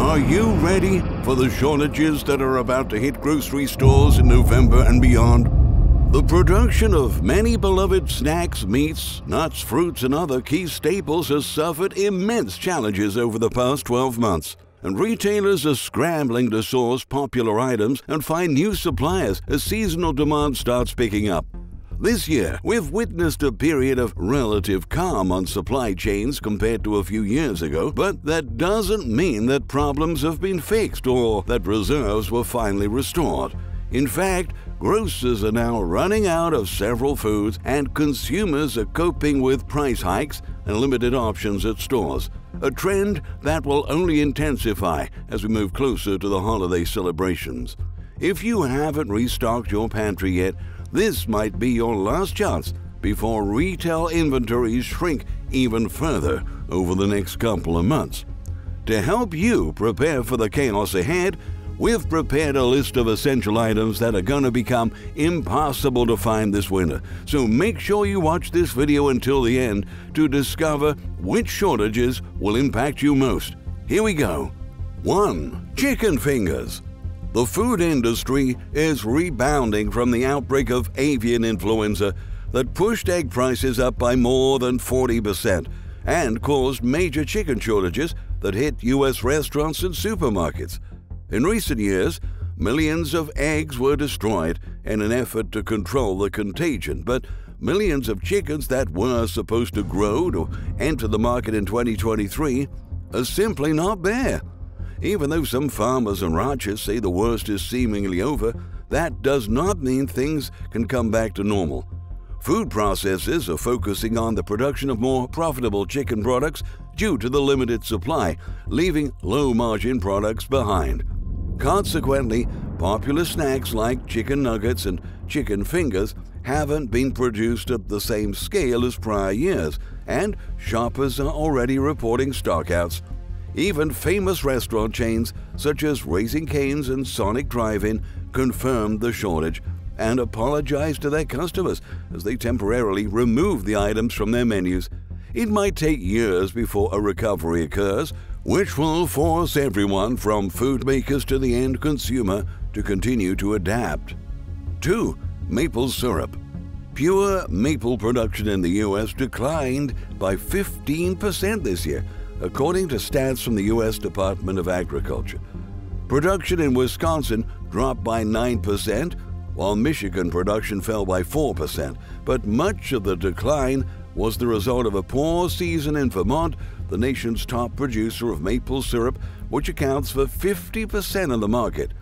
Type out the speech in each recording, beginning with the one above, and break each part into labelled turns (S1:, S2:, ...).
S1: Are you ready for the shortages that are about to hit grocery stores in November and beyond? The production of many beloved snacks, meats, nuts, fruits, and other key staples has suffered immense challenges over the past 12 months. And retailers are scrambling to source popular items and find new suppliers as seasonal demand starts picking up. This year, we've witnessed a period of relative calm on supply chains compared to a few years ago, but that doesn't mean that problems have been fixed or that reserves were finally restored. In fact, grocers are now running out of several foods, and consumers are coping with price hikes and limited options at stores, a trend that will only intensify as we move closer to the holiday celebrations. If you haven't restocked your pantry yet, this might be your last chance before retail inventories shrink even further over the next couple of months. To help you prepare for the chaos ahead, we've prepared a list of essential items that are going to become impossible to find this winter. So make sure you watch this video until the end to discover which shortages will impact you most. Here we go. 1. Chicken fingers. The food industry is rebounding from the outbreak of avian influenza that pushed egg prices up by more than 40% and caused major chicken shortages that hit U.S. restaurants and supermarkets. In recent years, millions of eggs were destroyed in an effort to control the contagion, but millions of chickens that were supposed to grow to enter the market in 2023 are simply not there. Even though some farmers and ranchers say the worst is seemingly over, that does not mean things can come back to normal. Food processors are focusing on the production of more profitable chicken products due to the limited supply, leaving low-margin products behind. Consequently, popular snacks like chicken nuggets and chicken fingers haven't been produced at the same scale as prior years, and shoppers are already reporting stockouts. Even famous restaurant chains such as Raising Cane's and Sonic Drive-In confirmed the shortage and apologized to their customers as they temporarily removed the items from their menus. It might take years before a recovery occurs, which will force everyone from food makers to the end consumer to continue to adapt. 2. Maple syrup. Pure maple production in the U.S. declined by 15% this year, according to stats from the U.S. Department of Agriculture. Production in Wisconsin dropped by 9%, while Michigan production fell by 4%, but much of the decline was the result of a poor season in Vermont, the nation's top producer of maple syrup, which accounts for 50% of the market.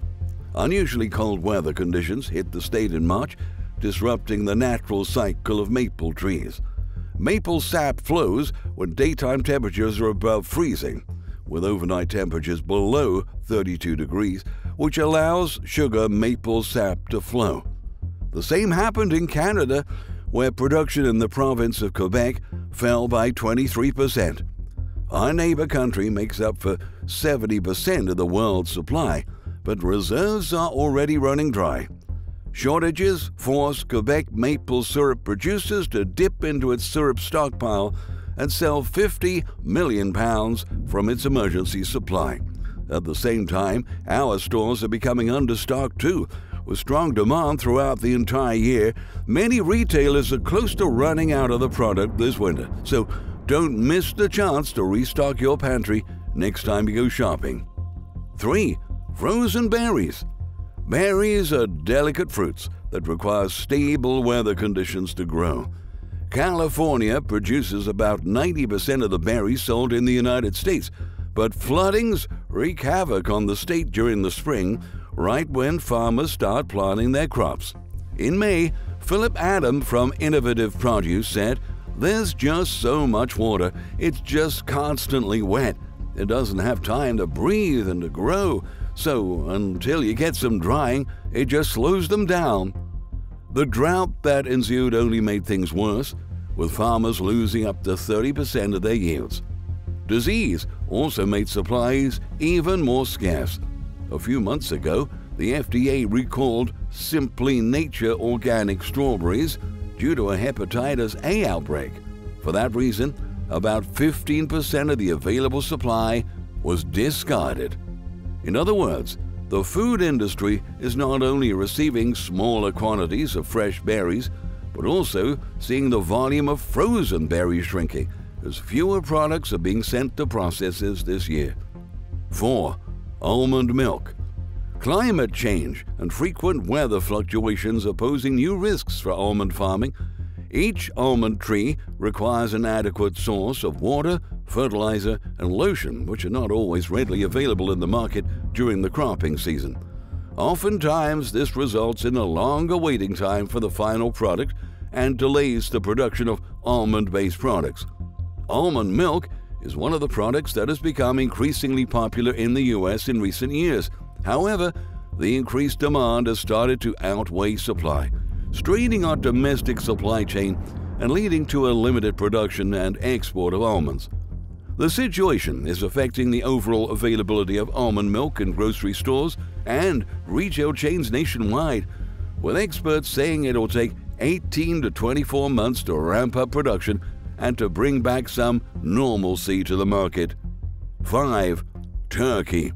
S1: Unusually cold weather conditions hit the state in March, disrupting the natural cycle of maple trees. Maple sap flows when daytime temperatures are above freezing, with overnight temperatures below 32 degrees, which allows sugar maple sap to flow. The same happened in Canada, where production in the province of Quebec fell by 23%. Our neighbor country makes up for 70% of the world's supply, but reserves are already running dry. Shortages force Quebec maple syrup producers to dip into its syrup stockpile and sell 50 million pounds from its emergency supply. At the same time, our stores are becoming understocked too. With strong demand throughout the entire year, many retailers are close to running out of the product this winter. So don't miss the chance to restock your pantry next time you go shopping. 3. Frozen berries. Berries are delicate fruits that require stable weather conditions to grow. California produces about 90% of the berries sold in the United States, but floodings wreak havoc on the state during the spring, right when farmers start planting their crops. In May, Philip Adam from Innovative Produce said, "There's just so much water, it's just constantly wet. It doesn't have time to breathe and to grow, so until you get some drying, it just slows them down." The drought that ensued only made things worse, with farmers losing up to 30% of their yields. Disease also made supplies even more scarce. A few months ago, the FDA recalled Simply Nature organic strawberries due to a hepatitis A outbreak. For that reason, about 15% of the available supply was discarded. In other words, the food industry is not only receiving smaller quantities of fresh berries, but also seeing the volume of frozen berries shrinking, as fewer products are being sent to processors this year. 4. Almond milk. Climate change and frequent weather fluctuations are posing new risks for almond farming. Each almond tree requires an adequate source of water, fertilizer, and lotion, which are not always readily available in the market during the cropping season. Oftentimes, this results in a longer waiting time for the final product and delays the production of almond-based products. Almond milk is one of the products that has become increasingly popular in the U.S. in recent years. However, the increased demand has started to outweigh supply, straining our domestic supply chain and leading to a limited production and export of almonds. The situation is affecting the overall availability of almond milk in grocery stores and retail chains nationwide, with experts saying it'll take 18 to 24 months to ramp up production and to bring back some normalcy to the market. 5. Turkey.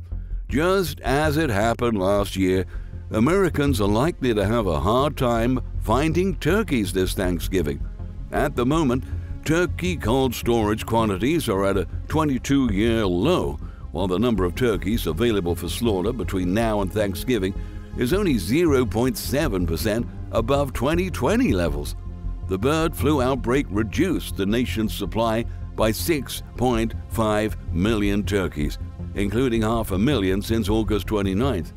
S1: Just as it happened last year, Americans are likely to have a hard time finding turkeys this Thanksgiving. At the moment, turkey cold storage quantities are at a 22-year low, while the number of turkeys available for slaughter between now and Thanksgiving is only 0.7% above 2020 levels. The bird flu outbreak reduced the nation's supply by 6.5 million turkeys, including 500,000 since August 29th.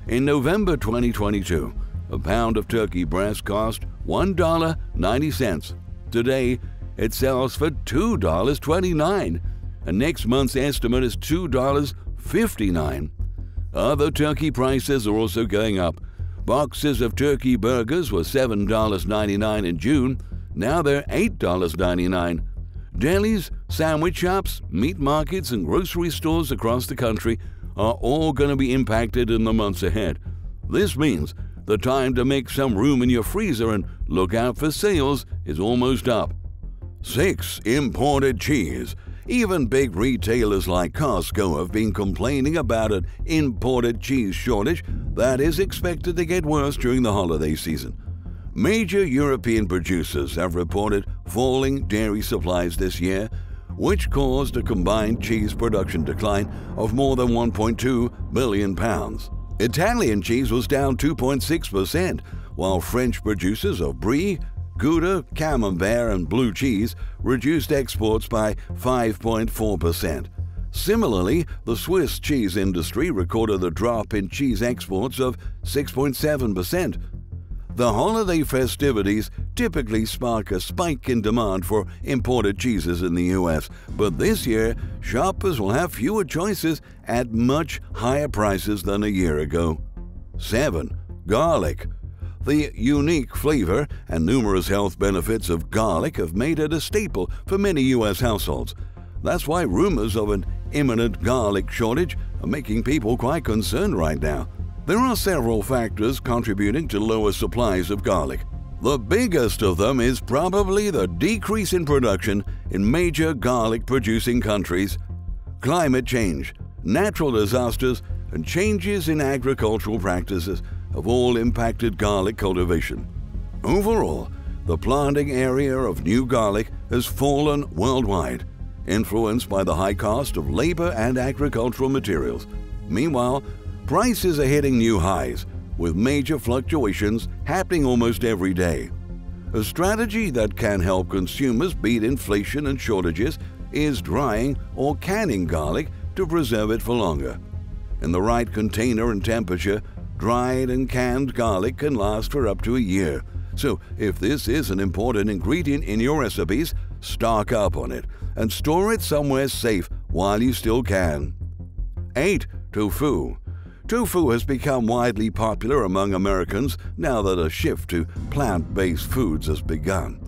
S1: In November 2022, a pound of turkey breast cost $1.90. Today, it sells for $2.29, and next month's estimate is $2.59. Other turkey prices are also going up. Boxes of turkey burgers were $7.99 in June. Now they're $8.99. Delis, sandwich shops, meat markets, and grocery stores across the country are all going to be impacted in the months ahead. This means the time to make some room in your freezer and look out for sales is almost up. 6. Imported cheese. Even big retailers like Costco have been complaining about an imported cheese shortage that is expected to get worse during the holiday season. Major European producers have reported falling dairy supplies this year, which caused a combined cheese production decline of more than 1.2 million pounds. Italian cheese was down 2.6%, while French producers of Brie, Gouda, Camembert, and blue cheese reduced exports by 5.4%. Similarly, the Swiss cheese industry recorded a drop in cheese exports of 6.7%. The holiday festivities typically spark a spike in demand for imported cheeses in the U.S., but this year, shoppers will have fewer choices at much higher prices than a year ago. 7. Garlic. The unique flavor and numerous health benefits of garlic have made it a staple for many U.S. households. That's why rumors of an imminent garlic shortage are making people quite concerned right now. There are several factors contributing to lower supplies of garlic. The biggest of them is probably the decrease in production in major garlic-producing countries. Climate change, natural disasters, and changes in agricultural practices have all impacted garlic cultivation. Overall, the planting area of new garlic has fallen worldwide, influenced by the high cost of labor and agricultural materials. Meanwhile, prices are hitting new highs, with major fluctuations happening almost every day. A strategy that can help consumers beat inflation and shortages is drying or canning garlic to preserve it for longer. In the right container and temperature, dried and canned garlic can last for up to a year. So if this is an important ingredient in your recipes, stock up on it and store it somewhere safe while you still can. 8. Tofu. Tofu has become widely popular among Americans now that a shift to plant-based foods has begun.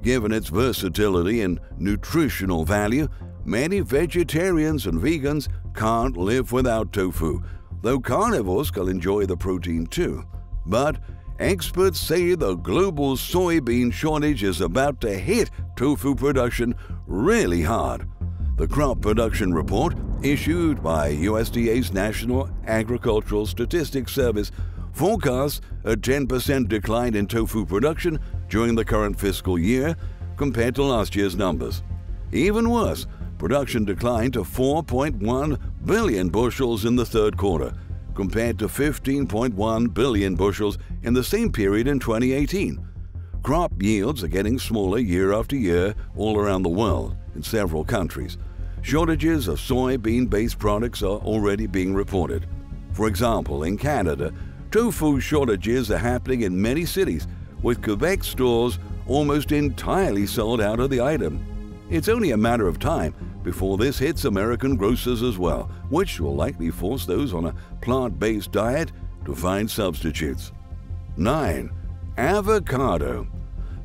S1: Given its versatility and nutritional value, many vegetarians and vegans can't live without tofu, though carnivores can enjoy the protein too. But experts say the global soybean shortage is about to hit tofu production really hard. The crop production report issued by USDA's National Agricultural Statistics Service forecasts a 10% decline in tofu production during the current fiscal year compared to last year's numbers. Even worse, production declined to 4.1 billion bushels in the third quarter, compared to 15.1 billion bushels in the same period in 2018. Crop yields are getting smaller year after year all around the world in several countries. Shortages of soybean-based products are already being reported. For example, in Canada, tofu shortages are happening in many cities, with Quebec stores almost entirely sold out of the item. It's only a matter of time before this hits American grocers as well, which will likely force those on a plant-based diet to find substitutes. 9. Avocado.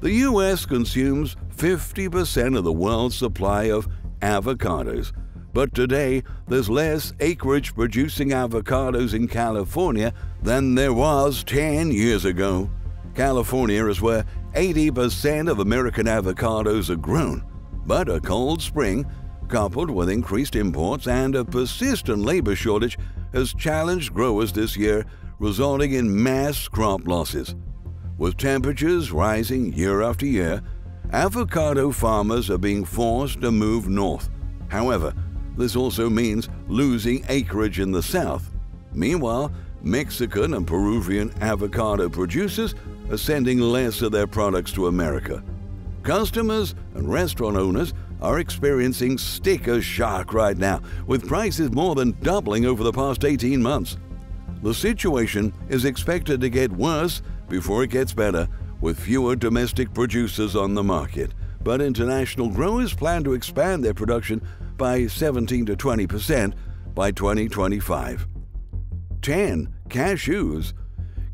S1: The U.S. consumes 50% of the world's supply of avocados, but today there's less acreage producing avocados in California than there was 10 years ago. California is where 80% of American avocados are grown, but a cold spring, coupled with increased imports and a persistent labor shortage, has challenged growers this year, resulting in mass crop losses. With temperatures rising year after year, avocado farmers are being forced to move north. However, this also means losing acreage in the south. Meanwhile, Mexican and Peruvian avocado producers are sending less of their products to America. Customers and restaurant owners are experiencing sticker shock right now, with prices more than doubling over the past 18 months. The situation is expected to get worse before it gets better, with fewer domestic producers on the market, but international growers plan to expand their production by 17 to 20% by 2025. 10. Cashews.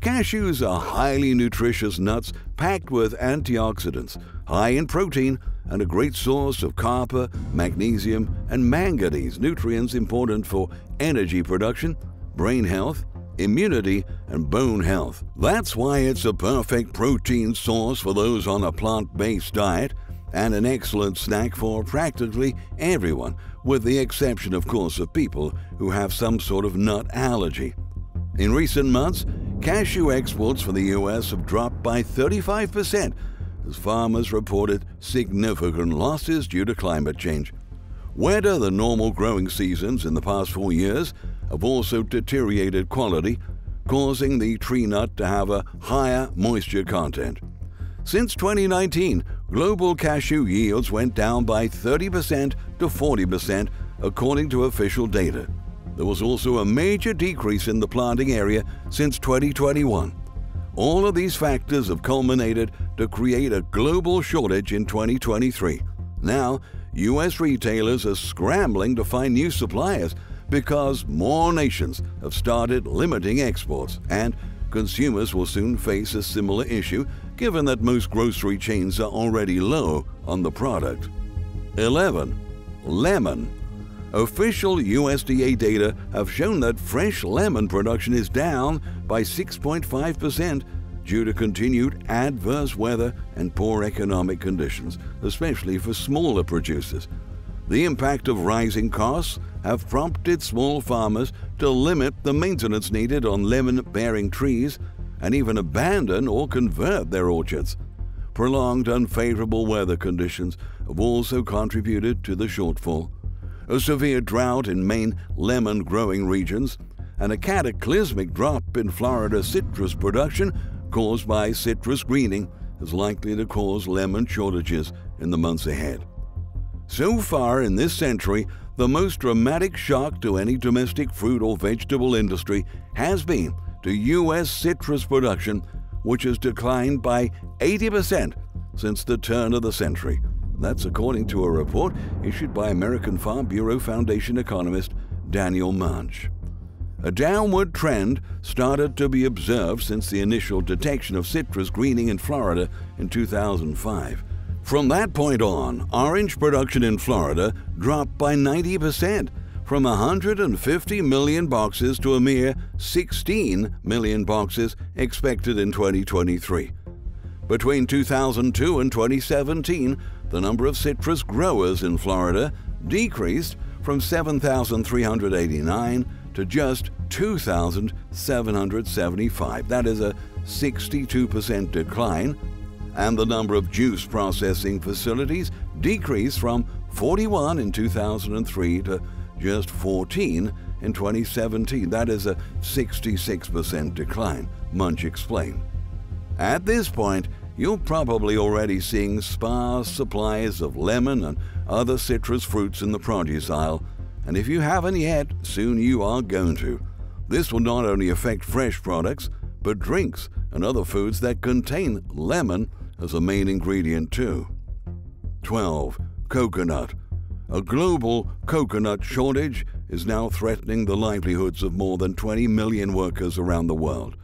S1: Cashews are highly nutritious nuts packed with antioxidants, high in protein, and a great source of copper, magnesium, and manganese, nutrients important for energy production, brain health, immunity, and bone health. That's why it's a perfect protein source for those on a plant-based diet and an excellent snack for practically everyone, with the exception, of course, of people who have some sort of nut allergy. In recent months, cashew exports from the U.S. have dropped by 35% as farmers reported significant losses due to climate change. Wetter than normal growing seasons in the past 4 years have also deteriorated quality, causing the tree nut to have a higher moisture content. Since 2019, global cashew yields went down by 30% to 40%, according to official data. There was also a major decrease in the planting area since 2021. All of these factors have culminated to create a global shortage in 2023. Now, U.S. retailers are scrambling to find new suppliers because more nations have started limiting exports, and consumers will soon face a similar issue given that most grocery chains are already low on the product. 11. Lemon. Official USDA data have shown that fresh lemon production is down by 6.5% due to continued adverse weather and poor economic conditions, especially for smaller producers. The impact of rising costs have prompted small farmers to limit the maintenance needed on lemon-bearing trees and even abandon or convert their orchards. Prolonged unfavorable weather conditions have also contributed to the shortfall. A severe drought in main lemon-growing regions and a cataclysmic drop in Florida citrus production caused by citrus greening is likely to cause lemon shortages in the months ahead. So far in this century, the most dramatic shock to any domestic fruit or vegetable industry has been to U.S. citrus production, which has declined by 80% since the turn of the century. That's according to a report issued by American Farm Bureau Foundation economist Daniel Munch. A downward trend started to be observed since the initial detection of citrus greening in Florida in 2005. From that point on, orange production in Florida dropped by 90%, from 150 million boxes to a mere 16 million boxes expected in 2023. Between 2002 and 2017, the number of citrus growers in Florida decreased from 7,389 to just 2,775. That is a 62% decline. And the number of juice processing facilities decreased from 41 in 2003 to just 14 in 2017. That is a 66% decline, Munch explained. At this point, you're probably already seeing sparse supplies of lemon and other citrus fruits in the produce aisle, and if you haven't yet, soon you are going to. This will not only affect fresh products, but drinks and other foods that contain lemon as a main ingredient too. 12. Coconut. A global coconut shortage is now threatening the livelihoods of more than 20 million workers around the world.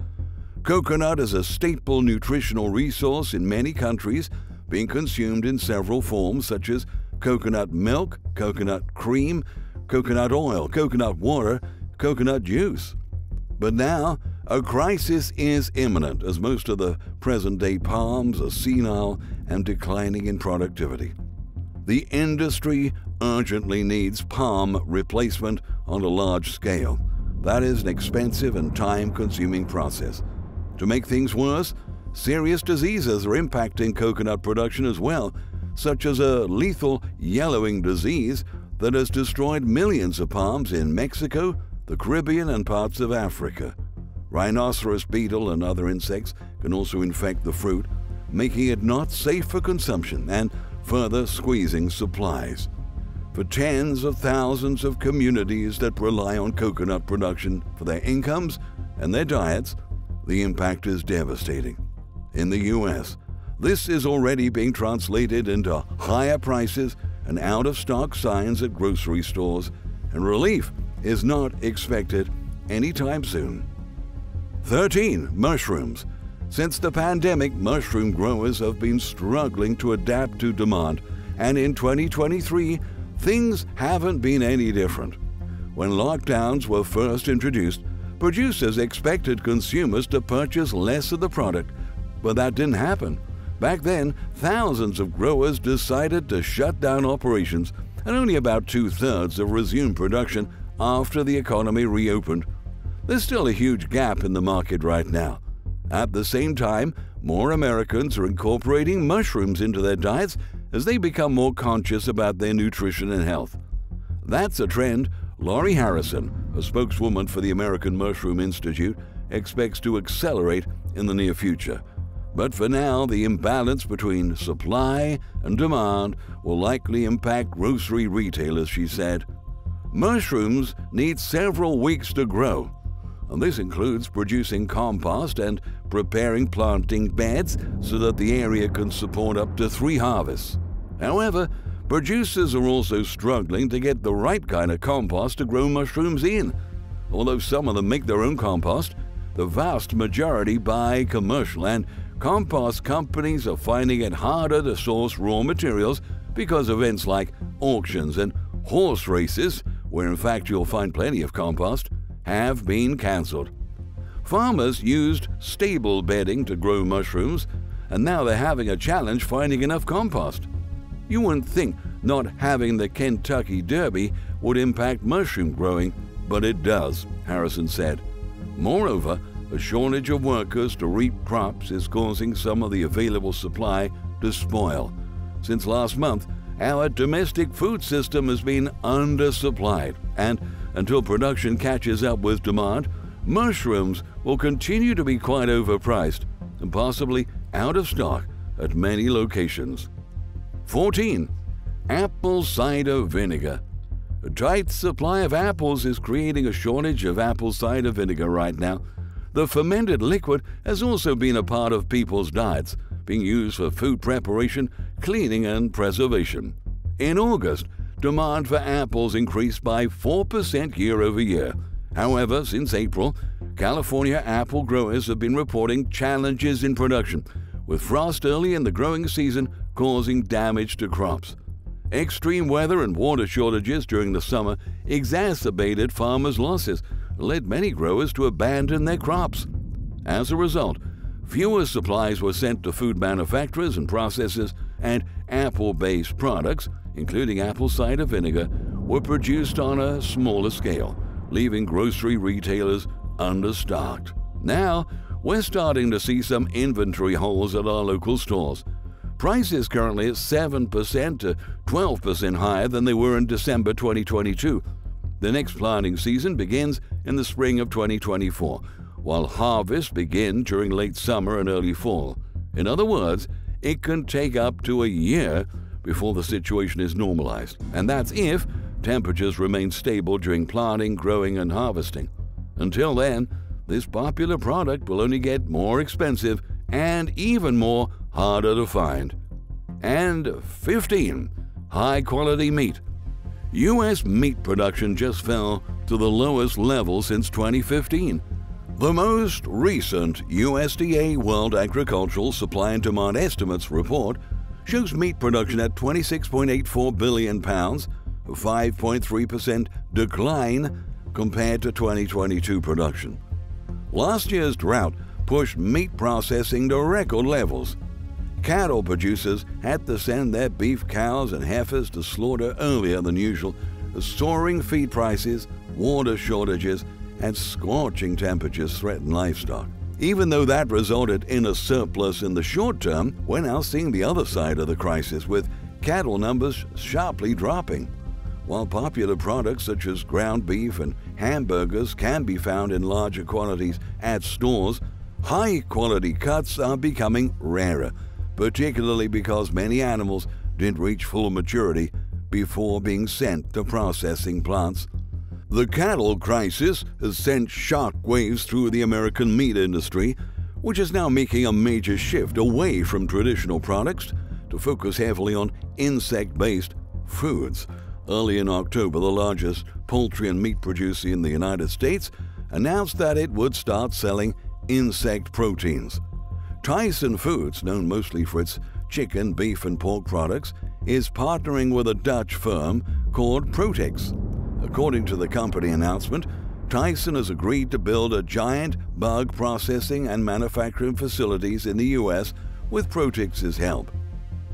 S1: Coconut is a staple nutritional resource in many countries, being consumed in several forms such as coconut milk, coconut cream, coconut oil, coconut water, coconut juice. But now, a crisis is imminent as most of the present-day palms are senile and declining in productivity. The industry urgently needs palm replacement on a large scale. That is an expensive and time-consuming process. To make things worse, serious diseases are impacting coconut production as well, such as a lethal yellowing disease that has destroyed millions of palms in Mexico, the Caribbean, and parts of Africa. Rhinoceros beetle and other insects can also infect the fruit, making it not safe for consumption and further squeezing supplies. For tens of thousands of communities that rely on coconut production for their incomes and their diets, the impact is devastating. In the U.S., this is already being translated into higher prices and out-of-stock signs at grocery stores, and relief is not expected anytime soon. 13. Mushrooms. Since the pandemic, mushroom growers have been struggling to adapt to demand, and in 2023, things haven't been any different. When lockdowns were first introduced, producers expected consumers to purchase less of the product, but that didn't happen. Back then, thousands of growers decided to shut down operations, and only about 2/3 have resumed production after the economy reopened. There's still a huge gap in the market right now. At the same time, more Americans are incorporating mushrooms into their diets as they become more conscious about their nutrition and health. That's a trend Laurie Harrison, a spokeswoman for the American Mushroom Institute, expects to accelerate in the near future. But for now, the imbalance between supply and demand will likely impact grocery retailers, she said. Mushrooms need several weeks to grow, and this includes producing compost and preparing planting beds so that the area can support up to 3 harvests. However, producers are also struggling to get the right kind of compost to grow mushrooms in. Although some of them make their own compost, the vast majority buy commercial, and compost companies are finding it harder to source raw materials because events like auctions and horse races, where in fact you'll find plenty of compost, have been cancelled. Farmers used stable bedding to grow mushrooms, and now they're having a challenge finding enough compost. You wouldn't think not having the Kentucky Derby would impact mushroom growing, but it does, Harrison said. Moreover, a shortage of workers to reap crops is causing some of the available supply to spoil. Since last month, our domestic food system has been undersupplied, and until production catches up with demand, mushrooms will continue to be quite overpriced and possibly out of stock at many locations. 14. Apple cider vinegar. A tight supply of apples is creating a shortage of apple cider vinegar right now. The fermented liquid has also been a part of people's diets, being used for food preparation, cleaning, and preservation. In August, demand for apples increased by 4% year over year. However, since April, California apple growers have been reporting challenges in production, with frost early in the growing season causing damage to crops. Extreme weather and water shortages during the summer exacerbated farmers' losses and led many growers to abandon their crops. As a result, fewer supplies were sent to food manufacturers and processors, and apple-based products, including apple cider vinegar, were produced on a smaller scale, leaving grocery retailers understocked. Now, we're starting to see some inventory holes at our local stores. Prices currently at 7% to 12% higher than they were in December 2022. The next planting season begins in the spring of 2024, while harvests begin during late summer and early fall. In other words, it can take up to a year before the situation is normalized, and that's if temperatures remain stable during planting, growing, and harvesting. Until then, this popular product will only get more expensive and even more harder to find. And 15. High-quality meat. U.S. meat production just fell to the lowest level since 2015. The most recent USDA World Agricultural Supply and Demand Estimates report shows meat production at 26.84 billion pounds, a 5.3% decline compared to 2022 production. Last year's drought pushed meat processing to record levels. Cattle producers had to send their beef cows and heifers to slaughter earlier than usual as soaring feed prices, water shortages, and scorching temperatures threatened livestock. Even though that resulted in a surplus in the short term, we're now seeing the other side of the crisis, with cattle numbers sharply dropping. While popular products such as ground beef and hamburgers can be found in larger quantities at stores, high-quality cuts are becoming rarer, particularly because many animals didn't reach full maturity before being sent to processing plants. The cattle crisis has sent shock waves through the American meat industry, which is now making a major shift away from traditional products to focus heavily on insect-based foods. Early in October, the largest poultry and meat producer in the United States announced that it would start selling insect proteins. Tyson Foods, known mostly for its chicken, beef, and pork products, is partnering with a Dutch firm called Protex. According to the company announcement, Tyson has agreed to build a giant bug processing and manufacturing facilities in the U.S. with Protex's help.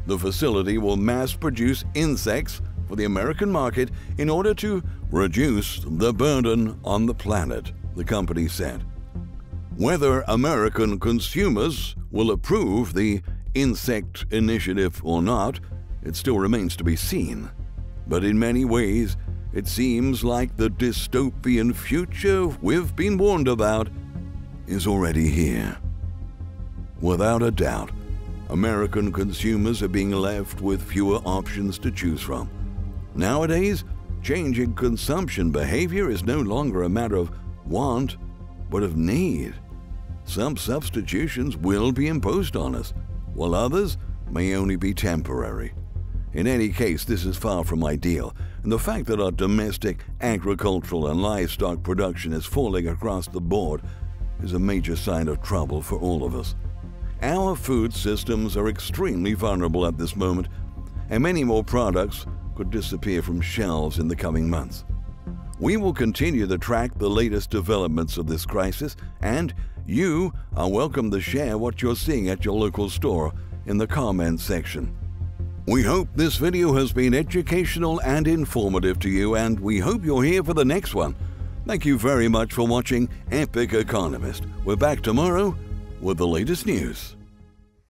S1: The facility will mass-produce insects for the American market in order to reduce the burden on the planet, the company said. Whether American consumers will approve the insect initiative or not, it still remains to be seen. But in many ways, it seems like the dystopian future we've been warned about is already here. Without a doubt, American consumers are being left with fewer options to choose from. Nowadays, changing consumption behavior is no longer a matter of want, but of need. Some substitutions will be imposed on us, while others may only be temporary. In any case, this is far from ideal, and the fact that our domestic agricultural and livestock production is falling across the board is a major sign of trouble for all of us. Our food systems are extremely vulnerable at this moment, and many more products could disappear from shelves in the coming months. We will continue to track the latest developments of this crisis, and you are welcome to share what you're seeing at your local store in the comments section. We hope this video has been educational and informative to you, and we hope you're here for the next one. Thank you very much for watching Epic Economist. We're back tomorrow with the latest news.